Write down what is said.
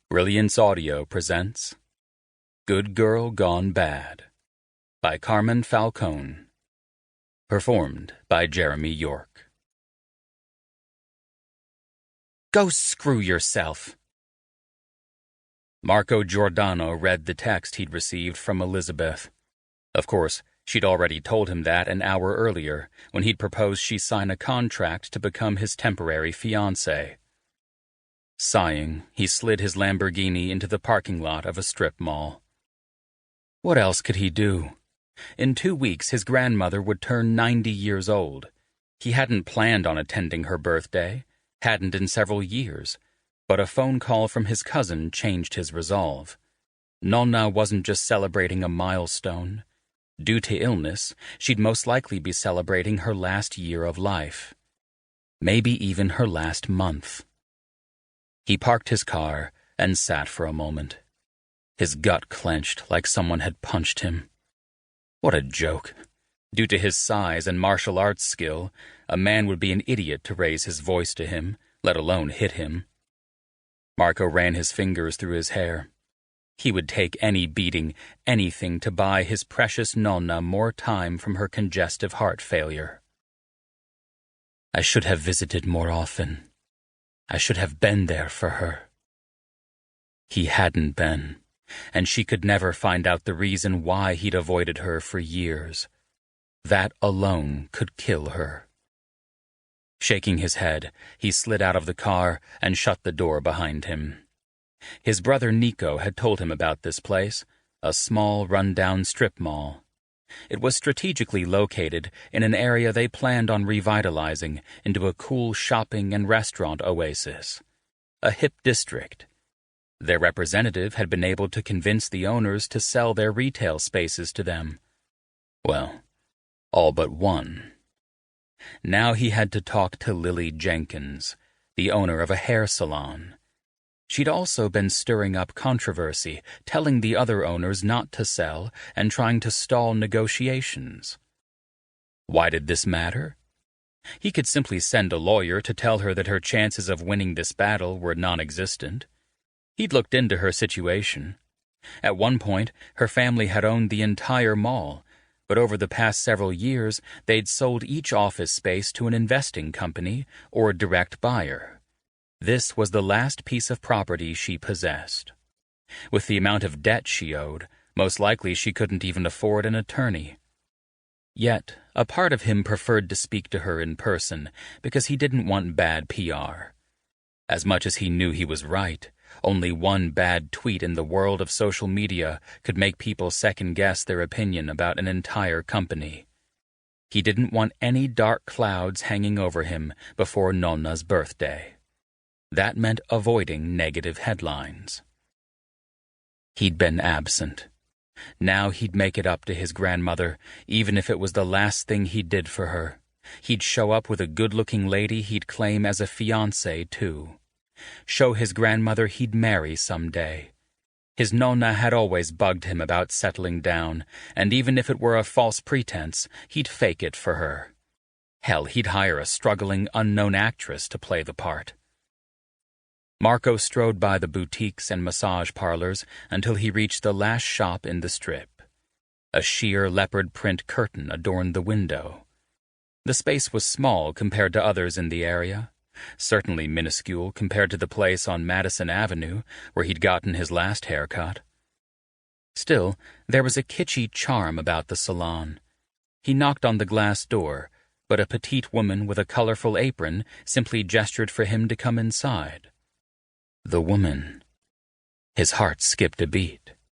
Brilliance Audio presents Good Girl Gone Bad by Carmen Falcone. Performed by Jeremy York. Go screw yourself. Marco Giordano read the text he'd received from Elizabeth. Of course, she'd already told him that an hour earlier when he'd proposed she sign a contract to become his temporary fiancée. Sighing, he slid his Lamborghini into the parking lot of a strip mall. What else could he do? In 2 weeks, his grandmother would turn 90 years old. He hadn't planned on attending her birthday, hadn't in several years, but a phone call from his cousin changed his resolve. Nonna wasn't just celebrating a milestone. Due to illness, she'd most likely be celebrating her last year of life. Maybe even her last month. He parked his car and sat for a moment. His gut clenched like someone had punched him. What a joke. Due to his size and martial arts skill, a man would be an idiot to raise his voice to him, let alone hit him. Marco ran his fingers through his hair. He would take any beating, anything to buy his precious Nonna more time from her congestive heart failure. I should have visited more often. I should have been there for her. He hadn't been, and she could never find out the reason why he'd avoided her for years. That alone could kill her. Shaking his head, he slid out of the car and shut the door behind him. His brother Nico had told him about this place, a small, run-down strip mall. It was strategically located in an area they planned on revitalizing into a cool shopping and restaurant oasis, a hip district. Their representative had been able to convince the owners to sell their retail spaces to them. Well, all but one. Now he had to talk to Lily Jenkins, the owner of a hair salon. She'd also been stirring up controversy, telling the other owners not to sell and trying to stall negotiations. Why did this matter? He could simply send a lawyer to tell her that her chances of winning this battle were non-existent. He'd looked into her situation. At one point, her family had owned the entire mall, but over the past several years, they'd sold each office space to an investing company or a direct buyer. This was the last piece of property she possessed. With the amount of debt she owed, most likely she couldn't even afford an attorney. Yet, a part of him preferred to speak to her in person because he didn't want bad PR. As much as he knew he was right, only one bad tweet in the world of social media could make people second-guess their opinion about an entire company. He didn't want any dark clouds hanging over him before Nonna's birthday. That meant avoiding negative headlines. He'd been absent. Now he'd make it up to his grandmother, even if it was the last thing he did for her. He'd show up with a good-looking lady he'd claim as a fiancée, too. Show his grandmother he'd marry someday. His Nonna had always bugged him about settling down, and even if it were a false pretense, he'd fake it for her. Hell, he'd hire a struggling, unknown actress to play the part. Marco strode by the boutiques and massage parlors until he reached the last shop in the strip. A sheer leopard print curtain adorned the window. The space was small compared to others in the area, certainly minuscule compared to the place on Madison Avenue where he'd gotten his last haircut. Still, there was a kitschy charm about the salon. He knocked on the glass door, but a petite woman with a colorful apron simply gestured for him to come inside. The woman. His heart skipped a beat.